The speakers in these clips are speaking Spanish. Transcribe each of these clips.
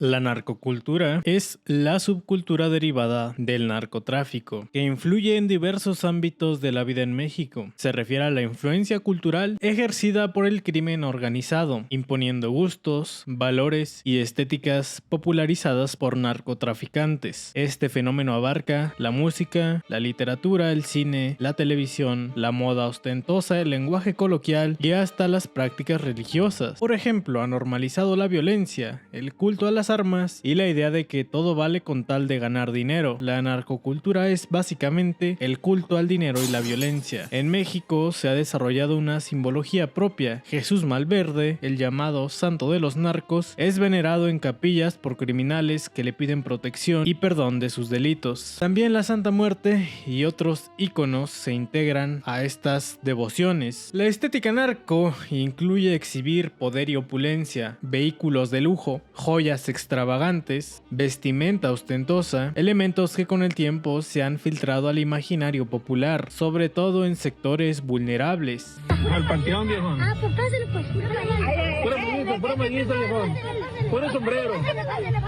La narcocultura es la subcultura derivada del narcotráfico, que influye en diversos ámbitos de la vida en México. Se refiere a la influencia cultural ejercida por el crimen organizado, imponiendo gustos, valores y estéticas popularizadas por narcotraficantes. Este fenómeno abarca la música, la literatura, el cine, la televisión, la moda ostentosa, el lenguaje coloquial y hasta las prácticas religiosas. Por ejemplo, ha normalizado la violencia, el culto a las armas y la idea de que todo vale con tal de ganar dinero. La narcocultura es básicamente el culto al dinero y la violencia. En México se ha desarrollado una simbología propia. Jesús Malverde, el llamado santo de los narcos, es venerado en capillas por criminales que le piden protección y perdón de sus delitos. También la Santa Muerte y otros íconos se integran a estas devociones. La estética narco incluye exhibir poder y opulencia, vehículos de lujo, joyas extravagantes, vestimenta ostentosa, elementos que con el tiempo se han filtrado al imaginario popular, sobre todo en sectores vulnerables. Al panteón, viejo. Pues pásale, pues. Pura melliza, viejo. Puro sombrero.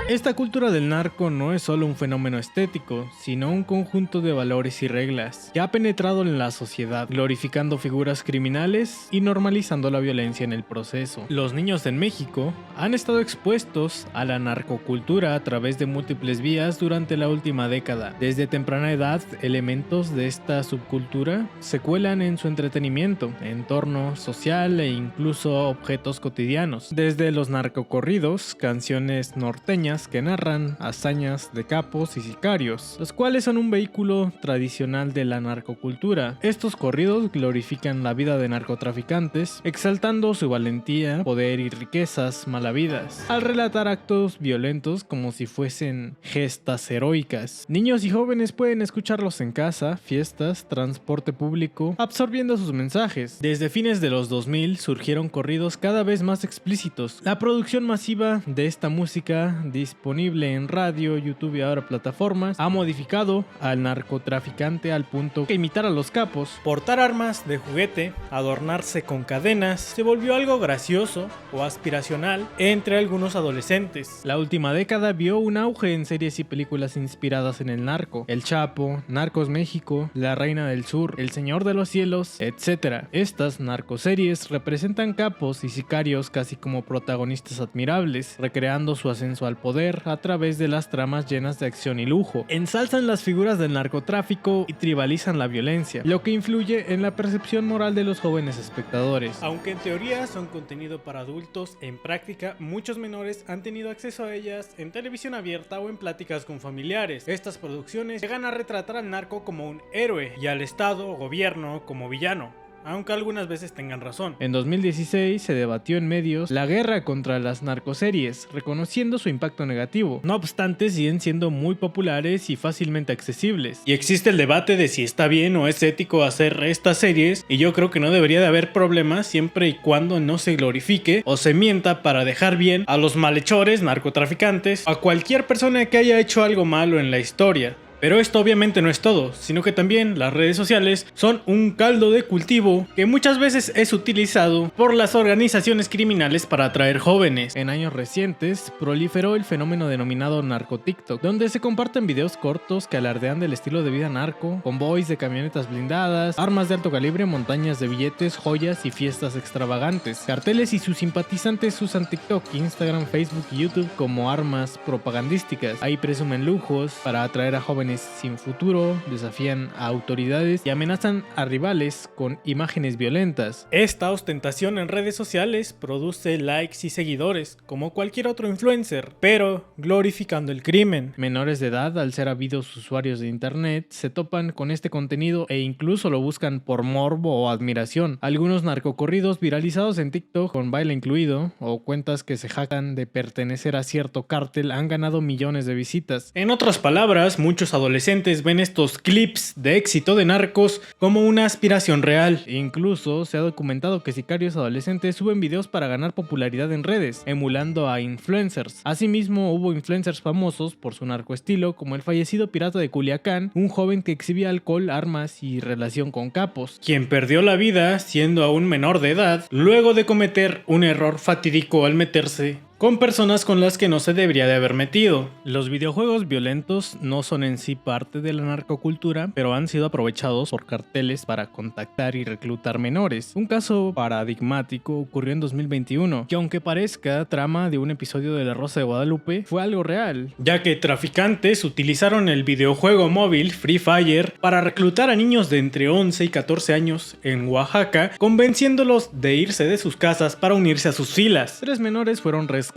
Esta cultura del narco no es solo un fenómeno estético, sino un conjunto de valores y reglas que ha penetrado en la sociedad, glorificando figuras criminales y normalizando la violencia en el proceso. Los niños en México han estado expuestos a la narcocultura a través de múltiples vías durante la última década. Desde temprana edad, elementos de esta subcultura se cuelan en su entretenimiento, entorno social e incluso objetos cotidianos. Desde los narcocorridos, canciones norteñas que narran hazañas de capos y sicarios, los cuales son un vehículo tradicional de la narcocultura. Estos corridos glorifican la vida de narcotraficantes, exaltando su valentía, poder y riquezas malavidas, al relatar actos violentos como si fuesen gestas heroicas. Niños y jóvenes pueden escucharlos en casa, fiestas, transporte público, absorbiendo sus mensajes. Desde fines de los 2000 surgieron corridos cada vez más explícitos. La producción masiva de esta música, disponible en radio, YouTube y ahora plataformas, ha modificado al narcotraficante al punto que imitar a los capos. Portar armas de juguete, adornarse con cadenas, se volvió algo gracioso o aspiracional entre algunos adolescentes. La última década vio un auge en series y películas inspiradas en el narco: El Chapo, Narcos México, La Reina del Sur, El Señor de los Cielos, etc. Estas narcoseries representan capos y sicarios casi como protagonistas admirables, recreando su ascenso al poder a través de las tramas llenas de acción y lujo. Ensalzan las figuras del narcotráfico y tribalizan la violencia, lo que influye en la percepción moral de los jóvenes espectadores. Aunque en teoría son contenido para adultos, en práctica muchos menores han tenido acceso a ellas en televisión abierta o en pláticas con familiares. Estas producciones llegan a retratar al narco como un héroe y al Estado o gobierno como villano, aunque algunas veces tengan razón. En 2016 se debatió en medios la guerra contra las narcoseries, reconociendo su impacto negativo. No obstante, siguen siendo muy populares y fácilmente accesibles. Y existe el debate de si está bien o es ético hacer estas series, y yo creo que no debería de haber problemas siempre y cuando no se glorifique o se mienta para dejar bien a los malhechores, narcotraficantes, o a cualquier persona que haya hecho algo malo en la historia. Pero esto obviamente no es todo, sino que también las redes sociales son un caldo de cultivo que muchas veces es utilizado por las organizaciones criminales para atraer jóvenes. En años recientes proliferó el fenómeno denominado narco-TikTok, donde se comparten videos cortos que alardean del estilo de vida narco, convoys de camionetas blindadas, armas de alto calibre, montañas de billetes, joyas y fiestas extravagantes. Carteles y sus simpatizantes usan TikTok, Instagram, Facebook y YouTube como armas propagandísticas. Ahí presumen lujos para atraer a jóvenes sin futuro, desafían a autoridades y amenazan a rivales con imágenes violentas. Esta ostentación en redes sociales produce likes y seguidores, como cualquier otro influencer, pero glorificando el crimen. Menores de edad, al ser habidos usuarios de internet, se topan con este contenido e incluso lo buscan por morbo o admiración. Algunos narcocorridos viralizados en TikTok, con baile incluido, o cuentas que se jactan de pertenecer a cierto cártel, han ganado millones de visitas. En otras palabras, muchos adolescentes ven estos clips de éxito de narcos como una aspiración real. Incluso se ha documentado que sicarios adolescentes suben videos para ganar popularidad en redes, emulando a influencers. Asimismo, hubo influencers famosos por su narcoestilo, como el fallecido pirata de Culiacán, un joven que exhibía alcohol, armas y relación con capos, quien perdió la vida siendo aún menor de edad, luego de cometer un error fatídico al meterse con personas con las que no se debería de haber metido. Los videojuegos violentos no son en sí parte de la narcocultura, pero han sido aprovechados por carteles para contactar y reclutar menores. Un caso paradigmático ocurrió en 2021, que aunque parezca trama de un episodio de La Rosa de Guadalupe, fue algo real, ya que traficantes utilizaron el videojuego móvil Free Fire para reclutar a niños de entre 11 y 14 años en Oaxaca, convenciéndolos de irse de sus casas para unirse a sus filas. 3 menores fueron rescatados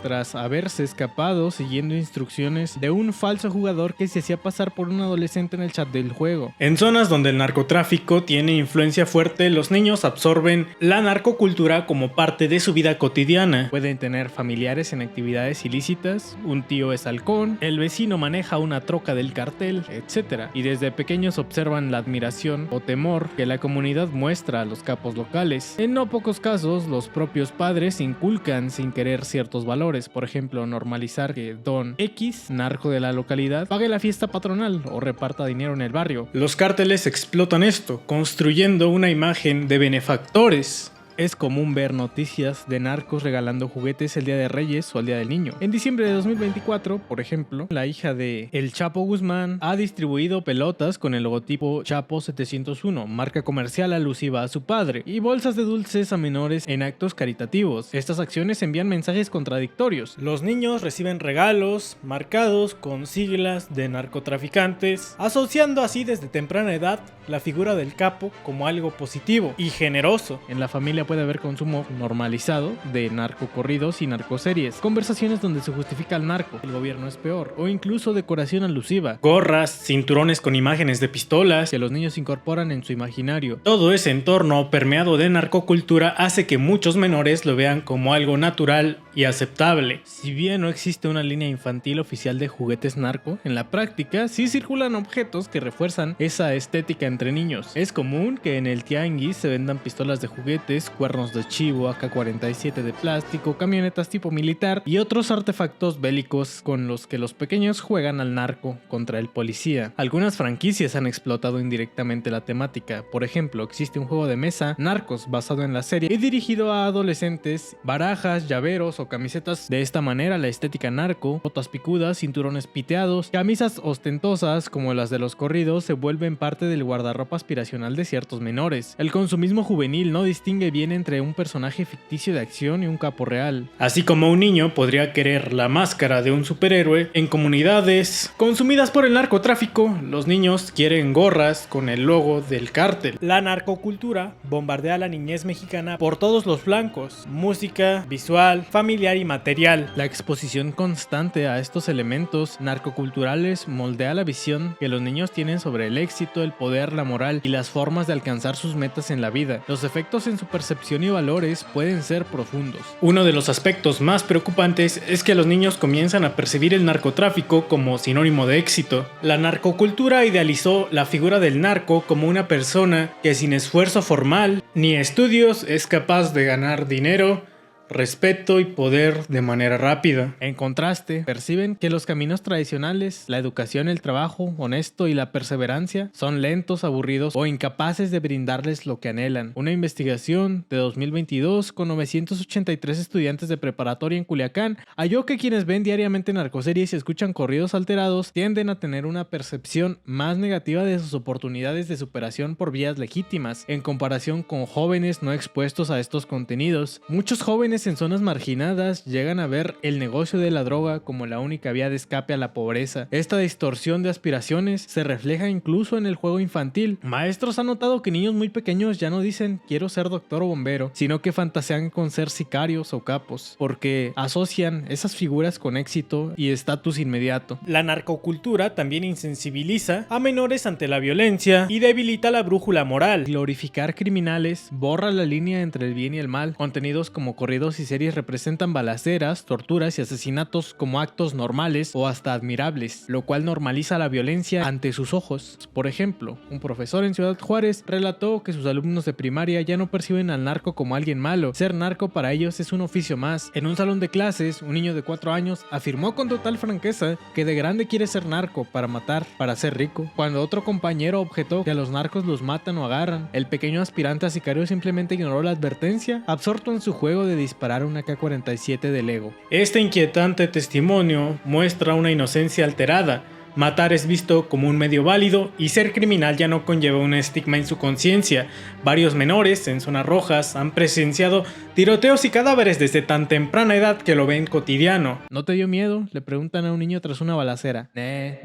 tras haberse escapado siguiendo instrucciones de un falso jugador que se hacía pasar por un adolescente en el chat del juego. En zonas donde el narcotráfico tiene influencia fuerte, los niños absorben la narcocultura como parte de su vida cotidiana. Pueden tener familiares en actividades ilícitas, un tío es halcón, el vecino maneja una troca del cartel, etc. Y desde pequeños observan la admiración o temor que la comunidad muestra a los capos locales. En no pocos casos, los propios padres inculcan sin querer ciertos valores, por ejemplo, normalizar que Don X, narco de la localidad, pague la fiesta patronal o reparta dinero en el barrio. Los cárteles explotan esto, construyendo una imagen de benefactores. Es común ver noticias de narcos regalando juguetes el Día de Reyes o el Día del Niño. En diciembre de 2024, por ejemplo, la hija de El Chapo Guzmán ha distribuido pelotas con el logotipo Chapo 701, marca comercial alusiva a su padre, y bolsas de dulces a menores en actos caritativos. Estas acciones envían mensajes contradictorios. Los niños reciben regalos marcados con siglas de narcotraficantes, asociando así desde temprana edad la figura del capo como algo positivo y generoso. En la familia puede haber consumo normalizado de narcocorridos y narcoseries, conversaciones donde se justifica al narco, el gobierno es peor, o incluso decoración alusiva, gorras, cinturones con imágenes de pistolas que los niños incorporan en su imaginario. Todo ese entorno permeado de narcocultura hace que muchos menores lo vean como algo natural y aceptable. Si bien no existe una línea infantil oficial de juguetes narco, en la práctica sí circulan objetos que refuerzan esa estética entre niños. Es común que en el tianguis se vendan pistolas de juguetes, cuernos de chivo, AK-47 de plástico, camionetas tipo militar y otros artefactos bélicos con los que los pequeños juegan al narco contra el policía. Algunas franquicias han explotado indirectamente la temática. Por ejemplo, existe un juego de mesa, Narcos, basado en la serie y dirigido a adolescentes, barajas, llaveros o camisetas. De esta manera, la estética narco, botas picudas, cinturones piteados, camisas ostentosas como las de los corridos se vuelven parte del guardarropa aspiracional de ciertos menores. El consumismo juvenil no distingue bien entre un personaje ficticio de acción y un capo real. Así como un niño podría querer la máscara de un superhéroe, en comunidades consumidas por el narcotráfico, los niños quieren gorras con el logo del cártel. La narcocultura bombardea a la niñez mexicana por todos los flancos: música, visual, familiar y material. La exposición constante a estos elementos narcoculturales moldea la visión que los niños tienen sobre el éxito, el poder, la moral y las formas de alcanzar sus metas en la vida. Los efectos en su percepción y valores pueden ser profundos. Uno de los aspectos más preocupantes es que los niños comienzan a percibir el narcotráfico como sinónimo de éxito. La narcocultura idealizó la figura del narco como una persona que sin esfuerzo formal ni estudios es capaz de ganar dinero, respeto y poder de manera rápida. En contraste, perciben que los caminos tradicionales, la educación, el trabajo honesto y la perseverancia son lentos, aburridos o incapaces de brindarles lo que anhelan. Una investigación de 2022 con 983 estudiantes de preparatoria en Culiacán halló que quienes ven diariamente narcoseries y escuchan corridos alterados tienden a tener una percepción más negativa de sus oportunidades de superación por vías legítimas en comparación con jóvenes no expuestos a estos contenidos. Muchos jóvenes en zonas marginadas llegan a ver el negocio de la droga como la única vía de escape a la pobreza. Esta distorsión de aspiraciones se refleja incluso en el juego infantil. Maestros han notado que niños muy pequeños ya no dicen quiero ser doctor o bombero, sino que fantasean con ser sicarios o capos, porque asocian esas figuras con éxito y estatus inmediato. La narcocultura también insensibiliza a menores ante la violencia y debilita la brújula moral. Glorificar criminales borra la línea entre el bien y el mal. Contenidos como corridos y series representan balaceras, torturas y asesinatos como actos normales o hasta admirables, lo cual normaliza la violencia ante sus ojos. Por ejemplo, un profesor en Ciudad Juárez relató que sus alumnos de primaria ya no perciben al narco como alguien malo. Ser narco para ellos es un oficio más. En un salón de clases, un niño de 4 años afirmó con total franqueza que de grande quiere ser narco para matar, para ser rico. Cuando otro compañero objetó que a los narcos los matan o agarran, el pequeño aspirante a sicario simplemente ignoró la advertencia, absorto en su juego de disparar una K-47 de Lego. Este inquietante testimonio muestra una inocencia alterada. Matar es visto como un medio válido y ser criminal ya no conlleva un estigma en su conciencia. Varios menores en zonas rojas han presenciado tiroteos y cadáveres desde tan temprana edad que lo ven cotidiano. ¿No te dio miedo?, le preguntan a un niño tras una balacera.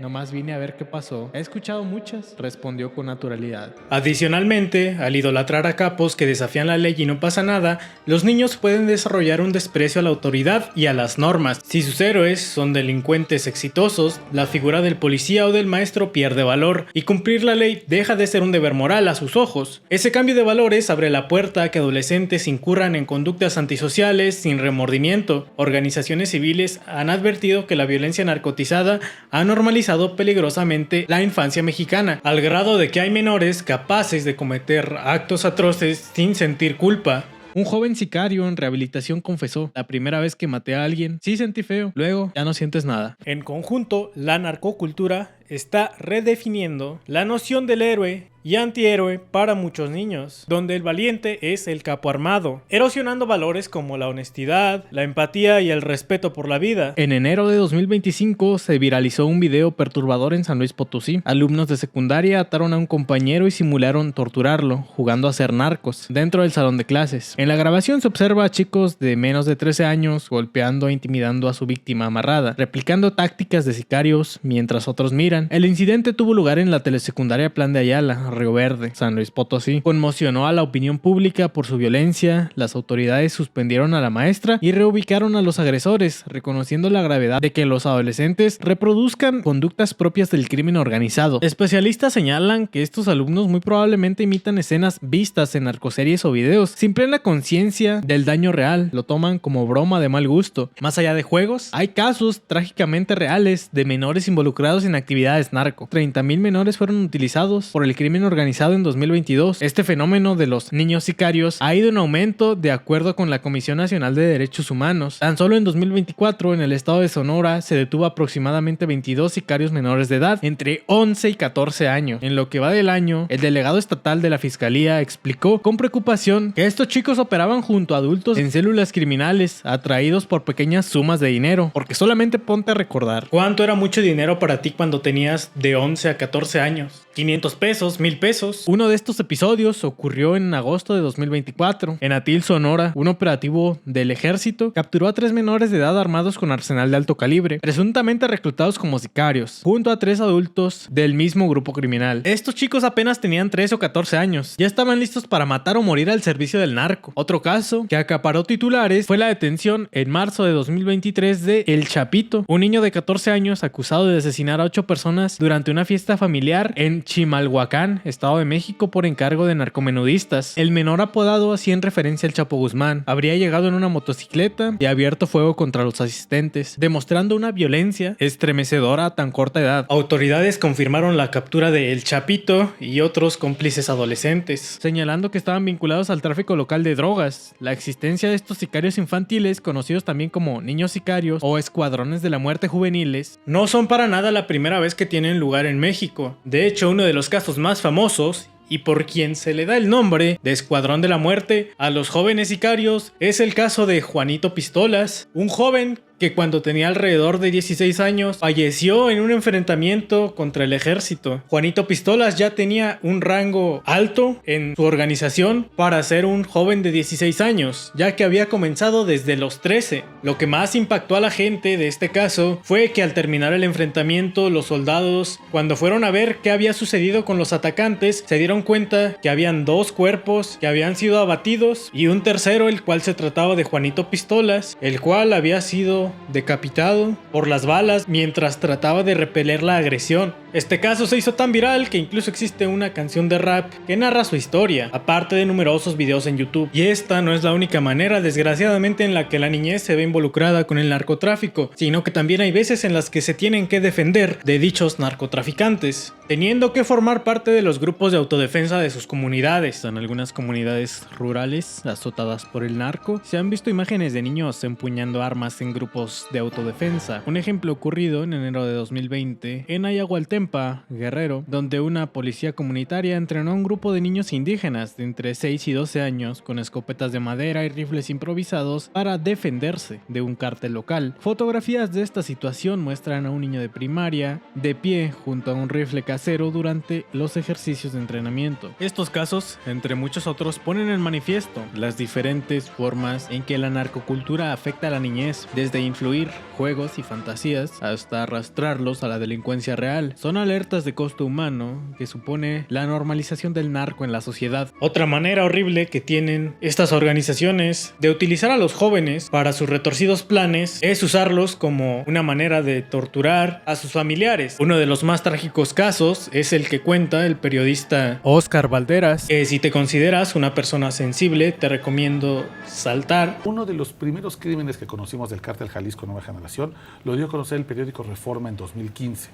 Nomás vine a ver qué pasó. He escuchado muchas, respondió con naturalidad. Adicionalmente, al idolatrar a capos que desafían la ley y no pasa nada, los niños pueden desarrollar un desprecio a la autoridad y a las normas. Si sus héroes son delincuentes exitosos, la figura del policía o del maestro pierde valor y cumplir la ley deja de ser un deber moral a sus ojos. Ese cambio de valores abre la puerta a que adolescentes incurran en conductas antisociales sin remordimiento. Organizaciones civiles han advertido que la violencia narcotizada ha normalizado peligrosamente la infancia mexicana, al grado de que hay menores capaces de cometer actos atroces sin sentir culpa. Un joven sicario en rehabilitación confesó: la primera vez que maté a alguien, sí sentí feo, luego ya no sientes nada. En conjunto, la narcocultura está redefiniendo la noción del héroe y antihéroe para muchos niños, donde el valiente es el capo armado, erosionando valores como la honestidad, la empatía y el respeto por la vida. En enero de 2025 se viralizó un video perturbador en San Luis Potosí. Alumnos de secundaria ataron a un compañero y simularon torturarlo, jugando a ser narcos, dentro del salón de clases. En la grabación se observa a chicos de menos de 13 años golpeando e intimidando a su víctima amarrada, replicando tácticas de sicarios mientras otros miran. El incidente tuvo lugar en la telesecundaria Plan de Ayala, Río Verde, San Luis Potosí. Conmocionó a la opinión pública por su violencia. Las autoridades suspendieron a la maestra y reubicaron a los agresores, reconociendo la gravedad de que los adolescentes reproduzcan conductas propias del crimen organizado. Especialistas señalan que estos alumnos muy probablemente imitan escenas vistas en narcoseries o videos, sin plena conciencia del daño real. Lo toman como broma de mal gusto. Más allá de juegos, hay casos trágicamente reales de menores involucrados en actividades narco. 30,000 menores fueron utilizados por el crimen organizado en 2022. Este fenómeno de los niños sicarios ha ido en aumento de acuerdo con la Comisión Nacional de Derechos Humanos. Tan solo en 2024 en el estado de Sonora se detuvo aproximadamente 22 sicarios menores de edad, entre 11 y 14 años. En lo que va del año, el delegado estatal de la Fiscalía explicó con preocupación que estos chicos operaban junto a adultos en células criminales atraídos por pequeñas sumas de dinero, porque solamente ponte a recordar cuánto era mucho dinero para ti cuando tenías de 11 a 14 años. 500 pesos, 1000 pesos. Uno de estos episodios ocurrió en agosto de 2024. En Atil, Sonora, un operativo del ejército capturó a 3 menores de edad armados con arsenal de alto calibre, presuntamente reclutados como sicarios, junto a 3 adultos del mismo grupo criminal. Estos chicos apenas tenían 13 o 14 años. Ya estaban listos para matar o morir al servicio del narco. Otro caso que acaparó titulares fue la detención en marzo de 2023 de El Chapito, un niño de 14 años acusado de asesinar a 8 personas durante una fiesta familiar en Chimalhuacán, Estado de México, por encargo de narcomenudistas. El menor, apodado así en referencia al Chapo Guzmán, habría llegado en una motocicleta y abierto fuego contra los asistentes, demostrando una violencia estremecedora a tan corta edad. Autoridades confirmaron la captura de El Chapito y otros cómplices adolescentes, señalando que estaban vinculados al tráfico local de drogas. La existencia de estos sicarios infantiles, conocidos también como niños sicarios o escuadrones de la muerte juveniles, no son para nada la primera vez que tienen lugar en México. De hecho, uno de los casos más famosos y por quien se le da el nombre de Escuadrón de la Muerte a los jóvenes sicarios es el caso de Juanito Pistolas, un joven que cuando tenía alrededor de 16 años falleció en un enfrentamiento contra el ejército. Juanito Pistolas ya tenía un rango alto en su organización para ser un joven de 16 años, ya que había comenzado desde los 13. Lo que más impactó a la gente de este caso fue que al terminar el enfrentamiento, los soldados, cuando fueron a ver qué había sucedido con los atacantes, se dieron cuenta que habían 2 cuerpos que habían sido abatidos y un tercero, el cual se trataba de Juanito Pistolas, el cual había sido decapitado por las balas mientras trataba de repeler la agresión. Este caso se hizo tan viral que incluso existe una canción de rap que narra su historia, aparte de numerosos videos en YouTube. Y esta no es la única manera, desgraciadamente, en la que la niñez se ve involucrada con el narcotráfico, sino que también hay veces en las que se tienen que defender de dichos narcotraficantes, teniendo que formar parte de los grupos de autodefensa de sus comunidades. En algunas comunidades rurales azotadas por el narco, se han visto imágenes de niños empuñando armas en grupos grupos de autodefensa. Un ejemplo ocurrido en enero de 2020 en Ayagualtempa, Guerrero, donde una policía comunitaria entrenó a un grupo de niños indígenas de entre 6 y 12 años con escopetas de madera y rifles improvisados para defenderse de un cártel local. Fotografías de esta situación muestran a un niño de primaria de pie junto a un rifle casero durante los ejercicios de entrenamiento. Estos casos, entre muchos otros, ponen en manifiesto las diferentes formas en que la narcocultura afecta a la niñez, desde influir juegos y fantasías hasta arrastrarlos a la delincuencia real. Son alertas de costo humano que supone la normalización del narco en la sociedad. Otra manera horrible que tienen estas organizaciones de utilizar a los jóvenes para sus retorcidos planes es usarlos como una manera de torturar a sus familiares. Uno de los más trágicos casos es el que cuenta el periodista Oscar Valderas, que si te consideras una persona sensible te recomiendo saltar. Uno de los primeros crímenes que conocimos del Cártel Jalisco Nueva Generación lo dio a conocer el periódico Reforma en 2015.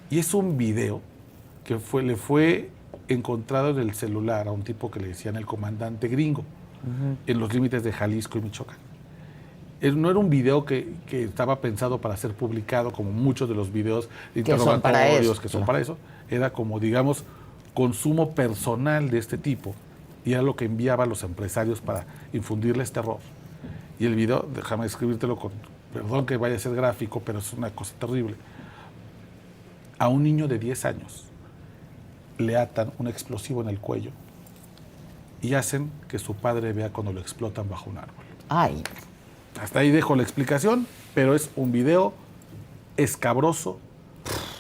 Y es un video que le fue encontrado en el celular a un tipo que le decían el comandante gringo, en los límites de Jalisco y Michoacán. No era un video que estaba pensado para ser publicado como muchos de los videos de interrogatorios que son para eso. Era como, digamos, consumo personal de este tipo. Y era lo que enviaba a los empresarios para infundirles terror. Y el video, déjame escribírtelo con, perdón que vaya a ser gráfico, pero es una cosa terrible. A un niño de 10 años le atan un explosivo en el cuello y hacen que su padre vea cuando lo explotan bajo un árbol. Ay. Hasta ahí dejo la explicación, pero es un video escabroso,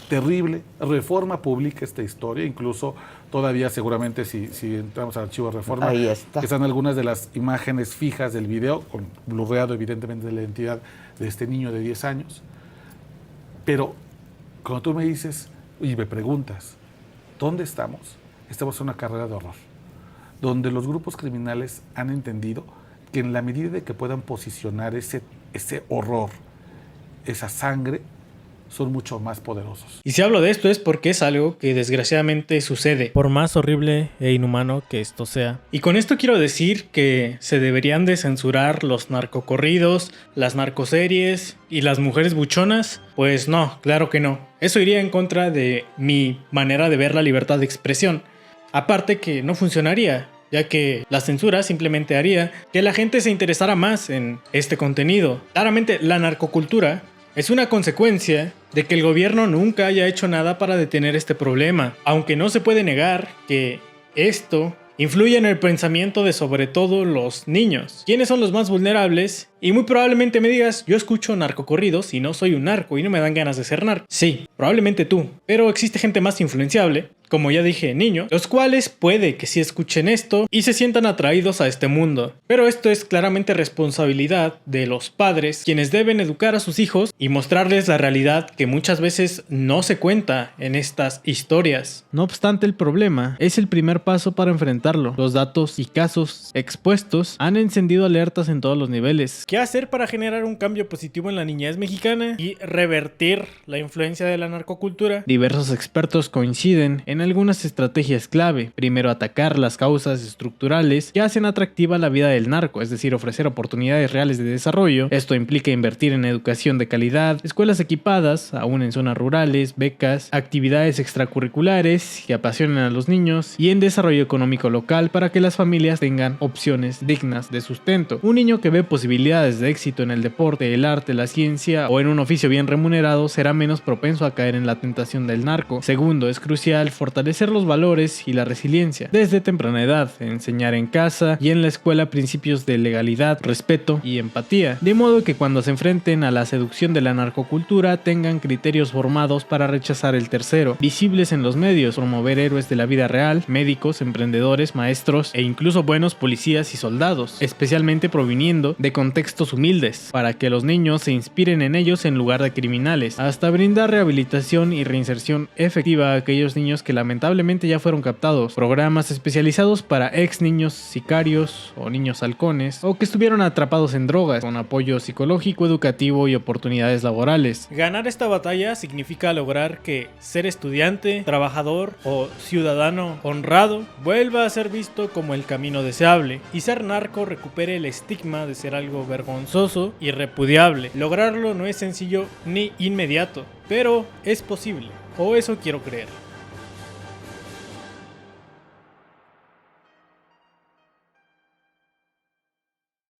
terrible. Reforma publica esta historia, incluso todavía seguramente si entramos al archivo de Reforma, ahí está. Están algunas de las imágenes fijas del video, con blurreado evidentemente de la identidad de este niño de 10 años. Pero cuando tú me dices y me preguntas, ¿dónde estamos? Estamos en una carrera de horror, donde los grupos criminales han entendido que en la medida de que puedan posicionar ese horror, esa sangre, son mucho más poderosos. Y si hablo de esto es porque es algo que desgraciadamente sucede, por más horrible e inhumano que esto sea. Y con esto quiero decir que se deberían de censurar los narcocorridos, las narcoseries y las mujeres buchonas. Pues no, claro que no. Eso iría en contra de mi manera de ver la libertad de expresión. Aparte que no funcionaría, ya que la censura simplemente haría que la gente se interesara más en este contenido. Claramente la narcocultura es una consecuencia de que el gobierno nunca haya hecho nada para detener este problema, aunque no se puede negar que esto influye en el pensamiento de sobre todo los niños. ¿Quiénes son los más vulnerables? Y muy probablemente me digas, yo escucho narcocorridos y no soy un narco y no me dan ganas de ser narco. Sí, probablemente tú, pero existe gente más influenciable, como ya dije, niños, los cuales puede que sí escuchen esto y se sientan atraídos a este mundo. Pero esto es claramente responsabilidad de los padres, quienes deben educar a sus hijos y mostrarles la realidad que muchas veces no se cuenta en estas historias. No obstante, el problema es el primer paso para enfrentarlo. Los datos y casos expuestos han encendido alertas en todos los niveles. ¿Qué hacer para generar un cambio positivo en la niñez mexicana y revertir la influencia de la narcocultura? Diversos expertos coinciden en algunas estrategias clave. Primero, atacar las causas estructurales que hacen atractiva la vida del narco, es decir, ofrecer oportunidades reales de desarrollo. Esto implica invertir en educación de calidad, escuelas equipadas, aún en zonas rurales, becas, actividades extracurriculares que apasionen a los niños y en desarrollo económico local para que las familias tengan opciones dignas de sustento. Un niño que ve posibilidades de éxito en el deporte, el arte, la ciencia o en un oficio bien remunerado será menos propenso a caer en la tentación del narco. Segundo, es crucial fortalecer los valores y la resiliencia desde temprana edad, enseñar en casa y en la escuela principios de legalidad, respeto y empatía, de modo que cuando se enfrenten a la seducción de la narcocultura tengan criterios formados para rechazar el tercero, visibles en los medios, promover héroes de la vida real, médicos, emprendedores, maestros e incluso buenos policías y soldados, especialmente proviniendo de contextos humildes, para que los niños se inspiren en ellos en lugar de criminales, hasta brindar rehabilitación y reinserción efectiva a aquellos niños que lamentablemente ya fueron captados, programas especializados para ex niños sicarios o niños halcones o que estuvieron atrapados en drogas, con apoyo psicológico, educativo y oportunidades laborales. Ganar esta batalla significa lograr que ser estudiante, trabajador o ciudadano honrado vuelva a ser visto como el camino deseable y ser narco recupere el estigma de ser algo vergonzoso y repudiable. Lograrlo no es sencillo ni inmediato, pero es posible, o eso quiero creer.